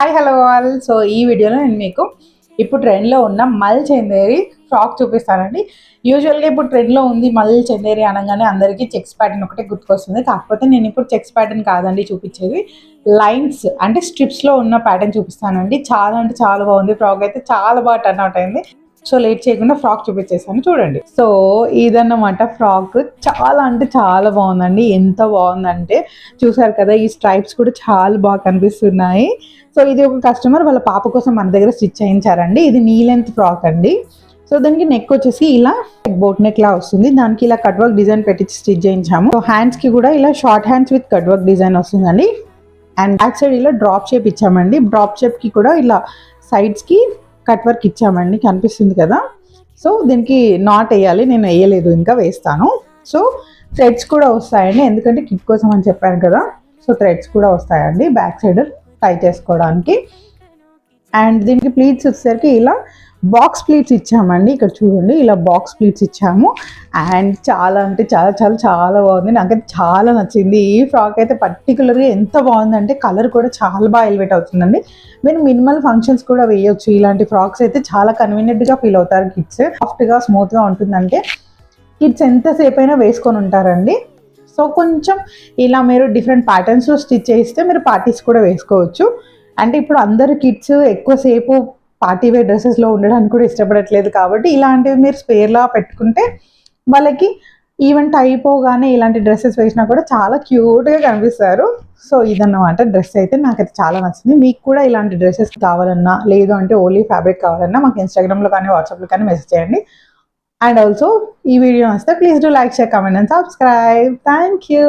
Hi hello all. So ఈ వీడియోలో నేను మీకు ఇప్పుడు ట్రెండ్లో ఉన్న మల్ చందేరి ఫ్రాక్ చూపిస్తానండి. యూజువల్గా ఇప్పుడు ట్రెండ్లో ఉంది మల్ చందేరి అనగానే అందరికీ చెక్స్ ప్యాటర్న్ ఒకటే గుర్తుకొస్తుంది. కాకపోతే నేను ఇప్పుడు చెక్స్ ప్యాటర్న్ కాదండి చూపించేది, లైన్స్ అంటే స్ట్రిప్స్లో ఉన్న ప్యాటర్న్ చూపిస్తానండి. చాలా అంటే చాలా బాగుంది. ఫ్రాక్ అయితే చాలా బాగా టర్న్ అవుట్ అయింది. సో లేట్ చేయకుండా ఫ్రాక్ చూపించేసాను చూడండి. సో ఇదన్నమాట ఫ్రాక్. చాలా అంటే చాలా బాగుందండి. ఎంత బాగుందంటే చూసారు కదా, ఈ స్ట్రైప్స్ కూడా చాలా బాగా కనిపిస్తున్నాయి. సో ఇది ఒక కస్టమర్ వాళ్ళ పాప కోసం మన దగ్గర స్టిచ్ చేయించారండి. ఇది నీ లెంత్ ఫ్రాక్ అండి. సో దానికి నెక్ వచ్చేసి ఇలా బోట్ నెక్ లా వస్తుంది. దానికి ఇలా కట్ వర్క్ డిజైన్ పెట్టి స్టిచ్ చేయించాము. సో హ్యాండ్స్ కి కూడా ఇలా short hands with cut work design వస్తుందండి. అండ్ బ్యాక్ సైడ్ ఇలా డ్రాప్ షేప్ ఇచ్చామండి. డ్రాప్ షేప్ కి కూడా ఇలా సైడ్స్ కి కట్ వర్క్ ఇచ్చామండి, కనిపిస్తుంది కదా. సో దీనికి నాట్ వేయాలి, నేను వేయలేదు, ఇంకా వేస్తాను. సో థ్రెడ్స్ కూడా వస్తాయండి, ఎందుకంటే కిట్ కోసం అని చెప్పాను కదా. సో థ్రెడ్స్ కూడా వస్తాయండి బ్యాక్ సైడ్ టై చేసుకోవడానికి. అండ్ దీనికి ప్లీట్స్ వచ్చేసరికి ఇలా బాక్స్ ప్లీట్స్ ఇచ్చామండి. ఇక్కడ చూడండి, ఇలా బాక్స్ ప్లీట్స్ ఇచ్చాము. అండ్ చాలా అంటే చాలా చాలా చాలా బాగుంది. నాకైతే చాలా నచ్చింది. ఈ ఫ్రాక్ అయితే పర్టికులర్గా ఎంత బాగుందంటే కలర్ కూడా చాలా బాగా ఎలివేట్ అవుతుందండి. మీరు మినిమల్ ఫంక్షన్స్ కూడా వేయొచ్చు. ఇలాంటి ఫ్రాక్స్ అయితే చాలా కన్వీనియంట్గా ఫీల్ అవుతారు కిడ్స్. సాఫ్ట్గా స్మూత్గా ఉంటుందంటే కిడ్స్ ఎంతసేపు అయినా వేసుకొని ఉంటారండి. సో కొంచెం ఇలా మీరు డిఫరెంట్ ప్యాటర్న్స్లో స్టిచ్ చేస్తే మీరు పార్టీస్ కూడా వేసుకోవచ్చు. అంటే ఇప్పుడు అందరు కిడ్స్ ఎక్కువసేపు పార్టీ వేర్ డ్రెస్సెస్లో ఉండడానికి కూడా ఇష్టపడట్లేదు, కాబట్టి ఇలాంటివి మీరు స్పేర్లా పెట్టుకుంటే వాళ్ళకి ఈవెంట్ అయిపోగానే ఇలాంటి డ్రెస్సెస్ వేసినా కూడా చాలా క్యూట్గా కనిపిస్తారు. సో ఇదన్నమాట డ్రెస్ అయితే నాకైతే చాలా నచ్చింది. మీకు కూడా ఇలాంటి డ్రెస్సెస్ కావాలన్నా, లేదు అంటే ఓన్లీ ఫ్యాబ్రిక్ కావాలన్నా మాకు ఇన్స్టాగ్రామ్లో కానీ వాట్సాప్లో కానీ మెసేజ్ చేయండి. And also, ఈ వీడియో నచ్చితే please do like, share, comment and subscribe. Thank you.